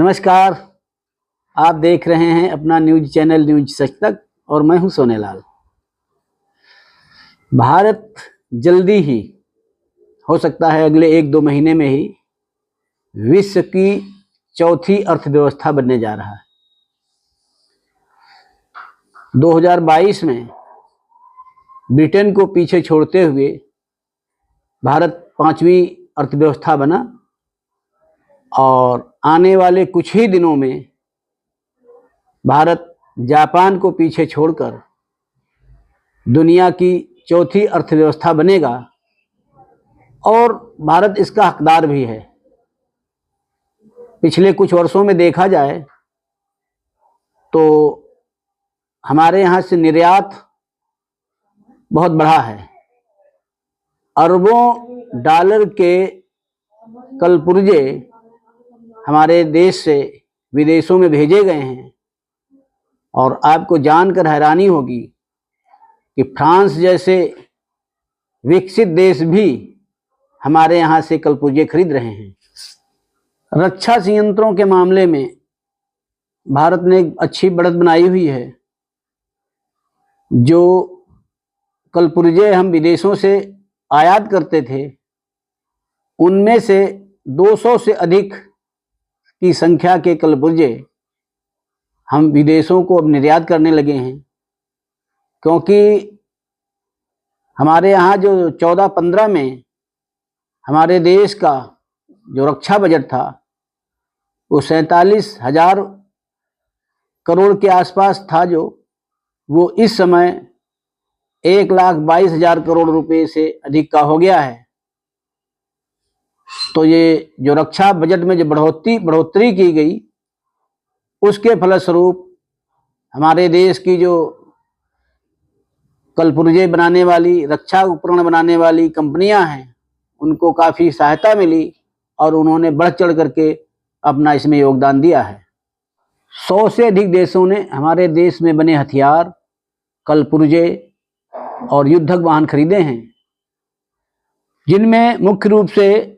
नमस्कार। आप देख रहे हैं अपना न्यूज चैनल न्यूज सच तक और मैं हूं सोनेलाल। भारत जल्दी ही हो सकता है अगले 1-2 महीने में ही विश्व की चौथी अर्थव्यवस्था बनने जा रहा है। 2022 में ब्रिटेन को पीछे छोड़ते हुए भारत 5वीं अर्थव्यवस्था बना और आने वाले कुछ ही दिनों में भारत जापान को पीछे छोड़कर दुनिया की चौथी अर्थव्यवस्था बनेगा और भारत इसका हकदार भी है। पिछले कुछ वर्षों में देखा जाए तो हमारे यहाँ से निर्यात बहुत बढ़ा है। अरबों डॉलर के कलपुर्जे हमारे देश से विदेशों में भेजे गए हैं और आपको जानकर हैरानी होगी कि फ्रांस जैसे विकसित देश भी हमारे यहाँ से कलपुर्जे खरीद रहे हैं। रक्षा संयंत्रों के मामले में भारत ने एक अच्छी बढ़त बनाई हुई है। जो कलपुर्जे हम विदेशों से आयात करते थे उनमें से 200 से अधिक की संख्या के कलपुर्जे हम विदेशों को अब निर्यात करने लगे हैं, क्योंकि हमारे यहाँ जो 14-15 में हमारे देश का जो रक्षा बजट था वो 47,000 करोड़ के आसपास था, जो वो इस समय 1,22,000 करोड़ रुपए से अधिक का हो गया है। तो ये जो रक्षा बजट में जो बढ़ोतरी की गई उसके फलस्वरूप हमारे देश की जो कलपुर्जे बनाने वाली, रक्षा उपकरण बनाने वाली कंपनियां हैं उनको काफ़ी सहायता मिली और उन्होंने बढ़ चढ़ करके अपना इसमें योगदान दिया है। 100 से अधिक देशों ने हमारे देश में बने हथियार, कलपुर्जे और युद्धक वाहन खरीदे हैं, जिनमें मुख्य रूप से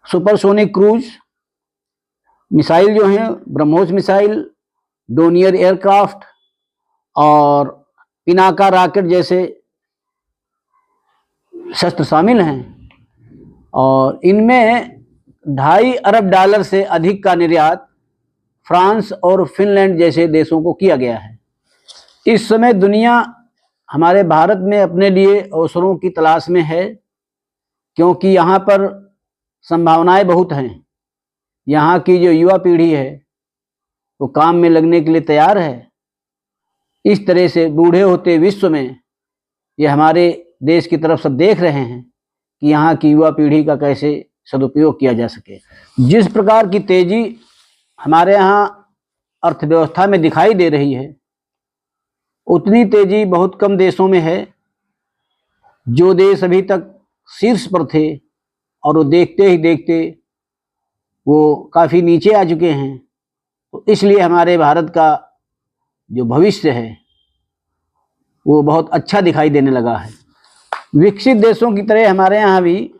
सुपरसोनिक क्रूज मिसाइल जो हैं, ब्रह्मोस मिसाइल, डोनियर एयरक्राफ्ट और पिनाका रॉकेट जैसे शस्त्र शामिल हैं। और इनमें $2.5 अरब से अधिक का निर्यात फ्रांस और फिनलैंड जैसे देशों को किया गया है। इस समय दुनिया हमारे भारत में अपने लिए अवसरों की तलाश में है, क्योंकि यहाँ पर संभावनाएं बहुत हैं। यहाँ की जो युवा पीढ़ी है वो काम में लगने के लिए तैयार है। इस तरह से बूढ़े होते विश्व में ये हमारे देश की तरफ सब देख रहे हैं कि यहाँ की युवा पीढ़ी का कैसे सदुपयोग किया जा सके। जिस प्रकार की तेजी हमारे यहाँ अर्थव्यवस्था में दिखाई दे रही है उतनी तेजी बहुत कम देशों में है। जो देश अभी तक शीर्ष पर थे और वो देखते ही देखते वो काफ़ी नीचे आ चुके हैं, तो इसलिए हमारे भारत का जो भविष्य है वो बहुत अच्छा दिखाई देने लगा है। विकसित देशों की तरह हमारे यहाँ भी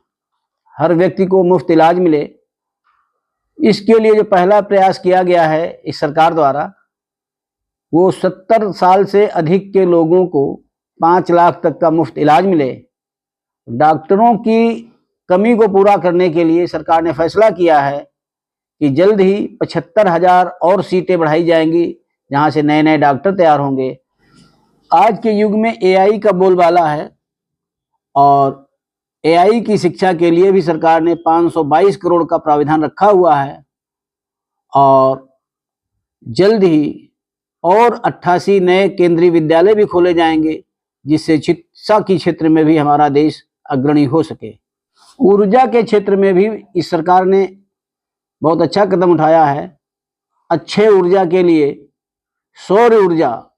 हर व्यक्ति को मुफ्त इलाज मिले, इसके लिए जो पहला प्रयास किया गया है इस सरकार द्वारा, वो 70 साल से अधिक के लोगों को 5 लाख तक का मुफ्त इलाज मिले। डॉक्टरों की कमी को पूरा करने के लिए सरकार ने फैसला किया है कि जल्द ही 75,000 और सीटें बढ़ाई जाएंगी, जहां से नए नए डॉक्टर तैयार होंगे। आज के युग में AI का बोलबाला है और AI की शिक्षा के लिए भी सरकार ने 522 करोड़ का प्राविधान रखा हुआ है और जल्द ही और 88 नए केंद्रीय विद्यालय भी खोले जाएंगे, जिससे शिक्षा के क्षेत्र में भी हमारा देश अग्रणी हो सके। ऊर्जा के क्षेत्र में भी इस सरकार ने बहुत अच्छा कदम उठाया है। अच्छे ऊर्जा के लिए सौर ऊर्जा,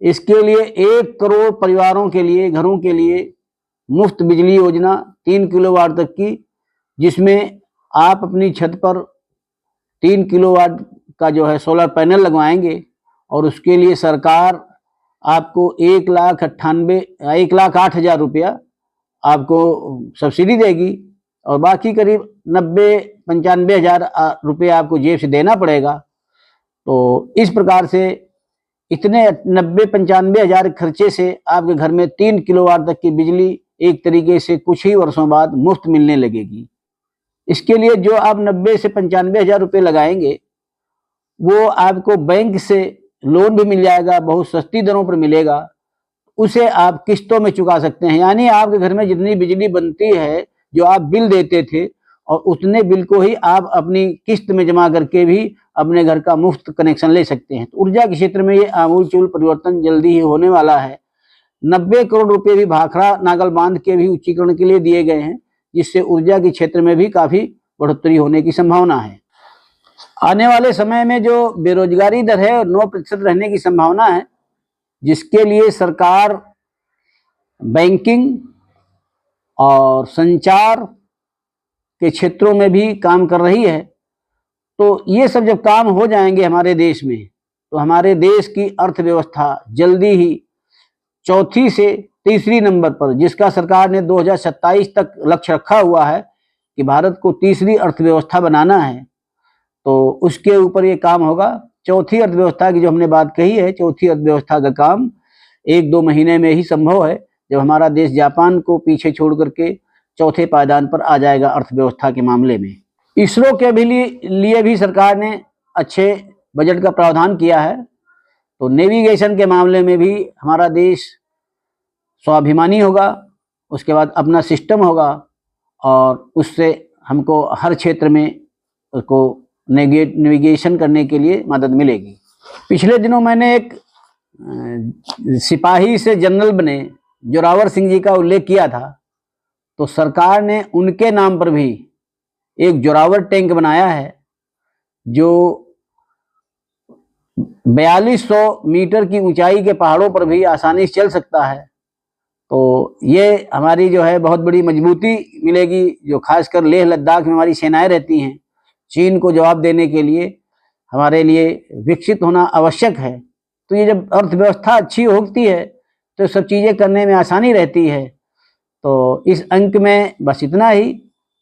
इसके लिए 1 करोड़ परिवारों के लिए, घरों के लिए मुफ्त बिजली योजना 3 किलोवाट तक की, जिसमें आप अपनी छत पर 3 किलोवाट का जो है सोलर पैनल लगवाएंगे और उसके लिए सरकार आपको 1,08,000 रुपया आपको सब्सिडी देगी और बाकी करीब 90-95 हज़ार रुपये आपको जेब से देना पड़ेगा। तो इस प्रकार से इतने 90-95 हज़ार खर्चे से आपके घर में 3 किलोवाट तक की बिजली एक तरीके से कुछ ही वर्षों बाद मुफ्त मिलने लगेगी। इसके लिए जो आप 90 से 95 हज़ार रुपये लगाएंगे वो आपको बैंक से लोन भी मिल जाएगा, बहुत सस्ती दरों पर मिलेगा। उसे आप किस्तों में चुका सकते हैं, यानी आपके घर में जितनी बिजली बनती है जो आप बिल देते थे और उतने बिल को ही आप अपनी किस्त में जमा करके भी अपने घर का मुफ्त कनेक्शन ले सकते हैं। तो ऊर्जा के क्षेत्र में ये आमूलचूल परिवर्तन जल्दी ही होने वाला है। 90 करोड़ रुपए भी भाखड़ा नागल बांध के भी उच्चीकरण के लिए दिए गए हैं, जिससे ऊर्जा के क्षेत्र में भी काफी बढ़ोतरी होने की संभावना है। आने वाले समय में जो बेरोजगारी दर है 9% रहने की संभावना है, जिसके लिए सरकार बैंकिंग और संचार के क्षेत्रों में भी काम कर रही है। तो ये सब जब काम हो जाएंगे हमारे देश में, तो हमारे देश की अर्थव्यवस्था जल्दी ही चौथी से तीसरी नंबर पर, जिसका सरकार ने 2027 तक लक्ष्य रखा हुआ है कि भारत को तीसरी अर्थव्यवस्था बनाना है, तो उसके ऊपर ये काम होगा। चौथी अर्थव्यवस्था की जो हमने बात कही है, चौथी अर्थव्यवस्था का काम 1-2 महीने में ही संभव है, जब हमारा देश जापान को पीछे छोड़ करके चौथे पायदान पर आ जाएगा अर्थव्यवस्था के मामले में। इसरो के भी लिए भी सरकार ने अच्छे बजट का प्रावधान किया है। तो नेविगेशन के मामले में भी हमारा देश स्वाभिमानी होगा, उसके बाद अपना सिस्टम होगा और उससे हमको हर क्षेत्र में उसको नेविगेशन करने के लिए मदद मिलेगी। पिछले दिनों मैंने एक सिपाही से जनरल बने जोरावर सिंह जी का उल्लेख किया था, तो सरकार ने उनके नाम पर भी एक जोरावर टैंक बनाया है जो 4200 मीटर की ऊंचाई के पहाड़ों पर भी आसानी से चल सकता है। तो ये हमारी जो है बहुत बड़ी मजबूती मिलेगी, जो खासकर लेह लद्दाख में हमारी सेनाएं रहती हैं, चीन को जवाब देने के लिए हमारे लिए विकसित होना आवश्यक है। तो ये जब अर्थव्यवस्था अच्छी होती है तो सब चीज़ें करने में आसानी रहती है। तो इस अंक में बस इतना ही,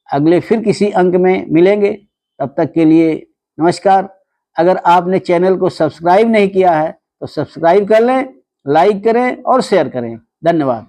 अगले फिर किसी अंक में मिलेंगे, तब तक के लिए नमस्कार। अगर आपने चैनल को सब्सक्राइब नहीं किया है तो सब्सक्राइब कर लें, लाइक करें और शेयर करें। धन्यवाद।